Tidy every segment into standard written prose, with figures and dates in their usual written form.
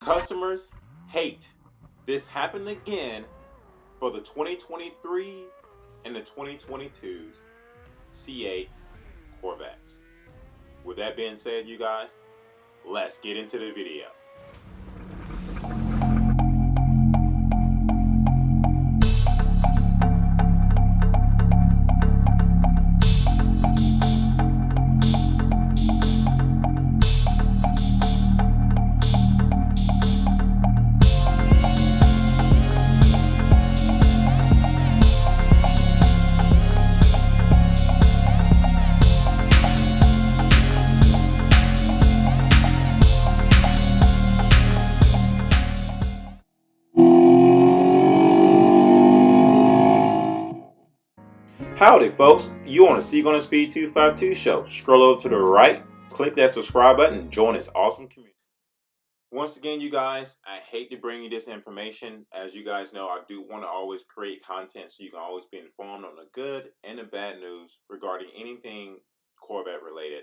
Customers hate this happened again for the 2023s and the 2022s C8 Corvettes. With that being said, you guys, let's get into the video. Howdy, folks. You on the Seek on the Speed 252 show. Scroll over to the right, click that subscribe button, and join this awesome community. Once again, you guys, I hate to bring you this information. As you guys know, I do want to always create content so you can always be informed on the good and the bad news regarding anything Corvette related.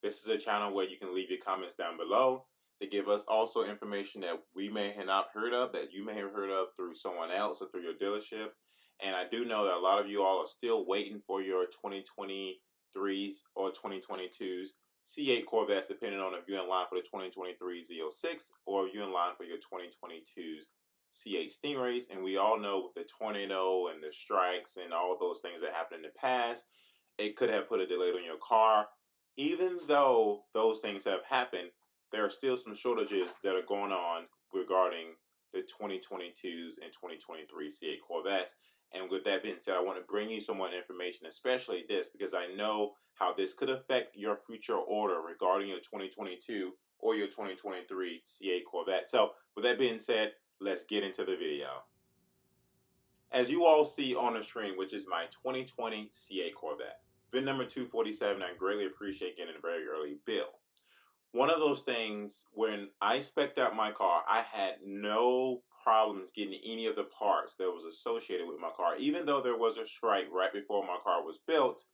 This is a channel where you can leave your comments down below to give us also information that we may have not heard of, that you may have heard of through someone else or through your dealership. And I do know that a lot of you all are still waiting for your 2023s or 2022s C8 Corvettes, depending on if you're in line for the 2023 Z06 or if you're in line for your 2022's C8 Stingrays. And we all know with the tornado and the strikes and all those things that happened in the past, it could have put a delay on your car. Even though those things have happened, there are still some shortages that are going on regarding the 2022s and 2023 C8 Corvettes. And with that being said, I want to bring you some more information, especially this, because I know how this could affect your future order regarding your 2022 or your 2023 C8 Corvette. So with that being said, let's get into the video. As you all see on the screen, which is my 2020 C8 Corvette, VIN number 247, I greatly appreciate getting a very early bill. One of those things, when I spec'd out my car, I had no problems getting any of the parts that was associated with my car. Even though there was a strike right before my car was built,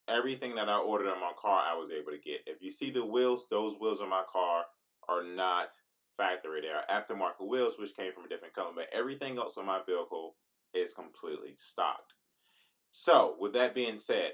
everything that I ordered on my car, I was able to get. If you see the wheels, those wheels on my car are not factory. They are aftermarket wheels, which came from a different color. But everything else on my vehicle is completely stocked. So, with that being said,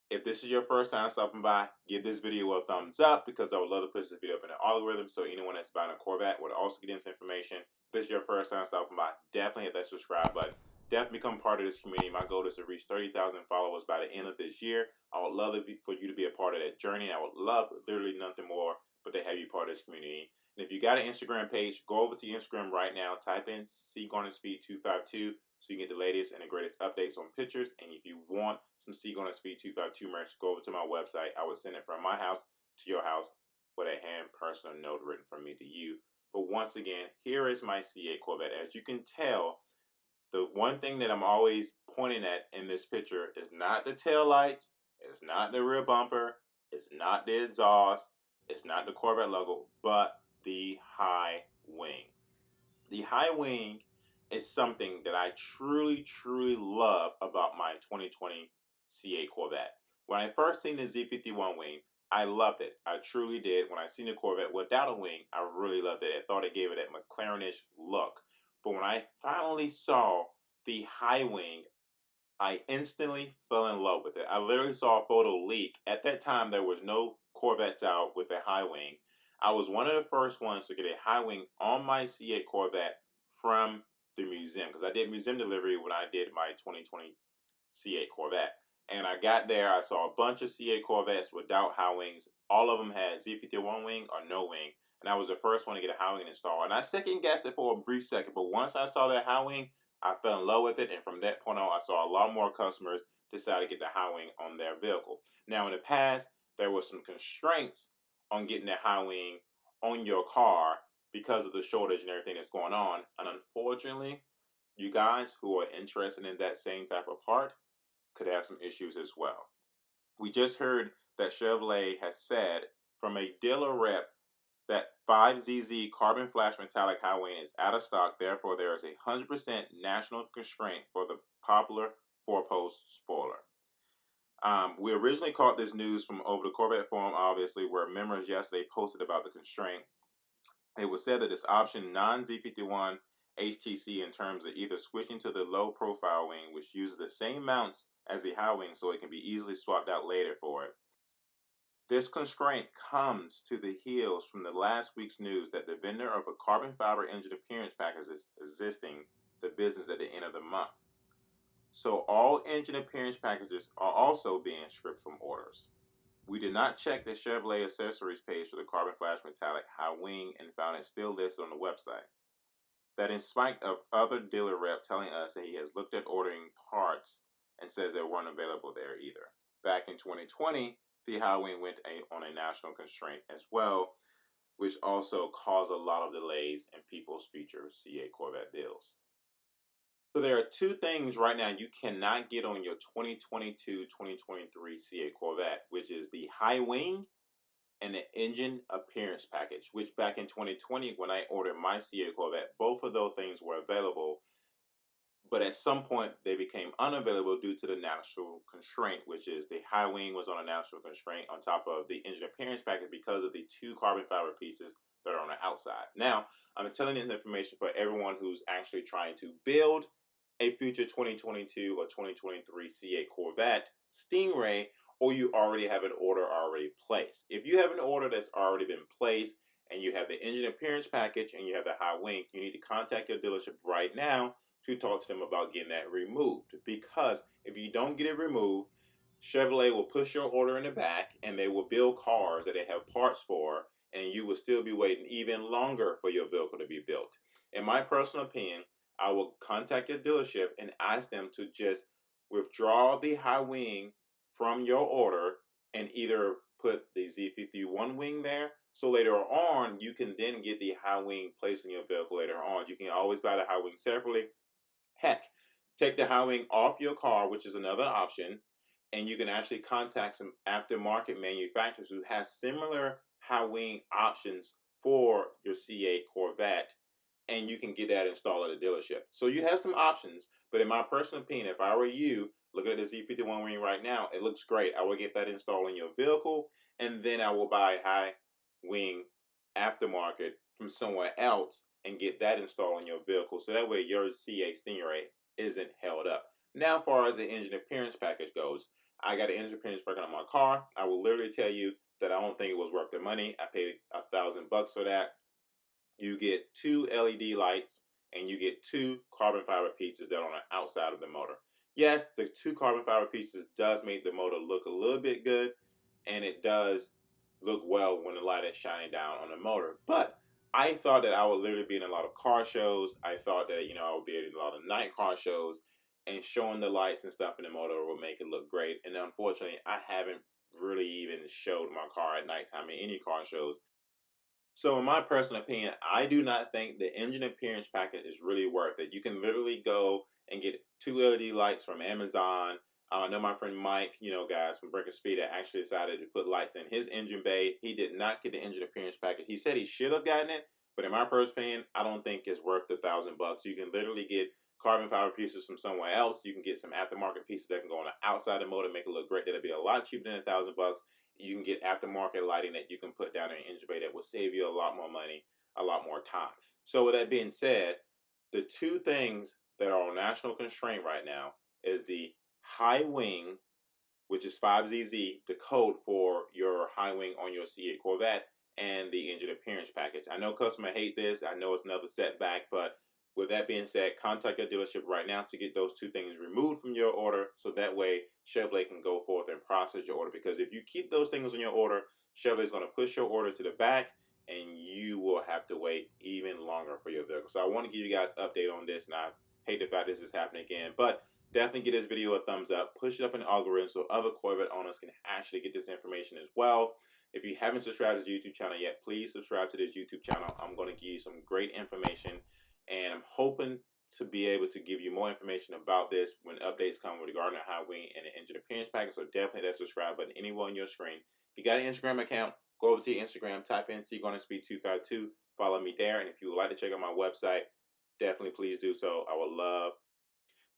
if this is your first time stopping by, give this video a thumbs up because I would love to push this video up in the algorithm so anyone that's buying a Corvette would also get this information. If this is your first time stopping by, definitely hit that subscribe button. Definitely become part of this community. My goal is to reach 30,000 followers by the end of this year. I would love for you to be a part of that journey. I would love literally nothing more but to have you part of this community. And if you got an Instagram page, go over to your Instagram right now. Type in Speed252 so you can get the latest and the greatest updates on pictures. And if you want some Seek on a Speed 252 merch, go over to my website. I would send it from my house to your house with a hand personal note written from me to you. But once again, here is my C8 Corvette. As you can tell, the one thing that I'm always pointing at in this picture is not the tail lights, it's not the rear bumper, it's not the exhaust, it's not the Corvette logo, but the high wing. The high wing is something that I truly love about my 2020 C8 Corvette. When I first seen the Z51 wing, I loved it. I truly did. When I seen the Corvette without a wing, I really loved it. I thought it gave it that McLaren-ish look. But when I finally saw the high wing, I instantly fell in love with it. I literally saw a photo leak. At that time, there was no Corvettes out with a high wing. I was one of the first ones to get a high wing on my C8 Corvette from the museum because I did museum delivery when I did my 2020 C8 Corvette. And I got there, I saw a bunch of C8 Corvettes without high wings. All of them had Z51 wing or no wing. And I was the first one to get a high wing installed. And I second guessed it for a brief second, but once I saw that high wing, I fell in love with it. And from that point on, I saw a lot more customers decide to get the high wing on their vehicle. Now, in the past, there were some constraints on getting that high wing on your car because of the shortage and everything that's going on. And unfortunately, you guys who are interested in that same type of part could have some issues as well. We just heard that Chevrolet has said from a dealer rep that 5ZZ carbon flash metallic high wing is out of stock. Therefore, there is a 100% national constraint for the popular four-post spoiler. We originally caught this news from over the Corvette forum, obviously, where members yesterday posted about the constraint. It was said that this option non-Z51 HTC in terms of either switching to the low profile wing, which uses the same mounts as the high wing so it can be easily swapped out later for it. This constraint comes to the heels from the last week's news that the vendor of a carbon fiber engine appearance package is exiting the business at the end of the month. So all engine appearance packages are also being stripped from orders. We did not check the Chevrolet accessories page for the carbon flash metallic high wing and found it still listed on the website. That in spite of other dealer rep telling us that he has looked at ordering parts and says they weren't available there either. Back in 2020, the high wing went on a national constraint as well, which also caused a lot of delays in people's future C8 Corvette deals. So there are two things right now you cannot get on your 2022-2023 C8 Corvette, which is the high wing and the engine appearance package, which back in 2020 when I ordered my C8 Corvette, both of those things were available, but at some point they became unavailable due to the national constraint, which is the high wing was on a national constraint on top of the engine appearance package because of the two carbon fiber pieces that are on the outside. Now, I'm telling this information for everyone who's actually trying to build a future 2022 or 2023 C8 Corvette Stingray, or you already have an order already placed. If you have an order that's already been placed and you have the engine appearance package and you have the high wing, you need to contact your dealership right now to talk to them about getting that removed. Because if you don't get it removed, Chevrolet will push your order in the back and they will build cars that they have parts for, and you will still be waiting even longer for your vehicle to be built. In my personal opinion, I will contact your dealership and ask them to just withdraw the high wing from your order and either put the Z51 wing there, so later on you can then get the high wing placed in your vehicle later on. You can always buy the high wing separately. Heck, take the high wing off your car, which is another option, and you can actually contact some aftermarket manufacturers who has similar high wing options for your C8 Corvette, and you can get that installed at a dealership. So you have some options, but in my personal opinion, if I were you, look at the Z51 wing right now, it looks great. I will get that installed in your vehicle, and then I will buy high wing aftermarket from somewhere else and get that installed in your vehicle, so that way your C8 Stingray isn't held up. Now, as far as the engine appearance package goes, I got an engine appearance package on my car. I will literally tell you that I don't think it was worth the money. I paid $1,000 for that. You get two LED lights and you get two carbon fiber pieces that are on the outside of the motor. Yes, the two carbon fiber pieces does make the motor look a little bit good, and it does look well when the light is shining down on the motor. But I thought that I would literally be in a lot of car shows. I thought that, I would be in a lot of night car shows, and showing the lights and stuff in the motor would make it look great. And unfortunately, I haven't really even showed my car at nighttime in any car shows. So in my personal opinion, I do not think the engine appearance package is really worth it. You can literally go and get two LED lights from Amazon. I know my friend Mike, guys from Breaker Speed, that actually decided to put lights in his engine bay. He did not get the engine appearance package. He said he should have gotten it, but in my personal opinion, I don't think it's worth the $1,000. You can literally get carbon fiber pieces from somewhere else. You can get some aftermarket pieces that can go on the outside of the motor, make it look great. That'll be a lot cheaper than $1,000. You can get aftermarket lighting that you can put down in your engine bay that will save you a lot more money, a lot more time. So with that being said, the two things that are on national constraint right now is the high wing, which is 5ZZ, the code for your high wing on your C8 Corvette, and the engine appearance package. I know customers hate this. I know it's another setback, but with that being said, contact your dealership right now to get those two things removed from your order, so that way Chevrolet can go forth and process your order. Because if you keep those things on your order, Chevrolet is going to push your order to the back, and you will have to wait even longer for your vehicle. So I want to give you guys an update on this, and I hate the fact this is happening again, but definitely give this video a thumbs up, push it up in the algorithm so other Corvette owners can actually get this information as well. If you haven't subscribed to the YouTube channel yet, please subscribe to this YouTube channel. I'm going to give you some great information, and I'm hoping to be able to give you more information about this when updates come regarding the high wing and the engine appearance package. So definitely that subscribe button anywhere on your screen. If you got an Instagram account, go over to your Instagram, type in C8Speed252, follow me there. And if you would like to check out my website, definitely please do so. I would love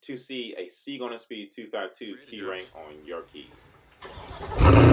to see a C8Speed252 key rank on your keys.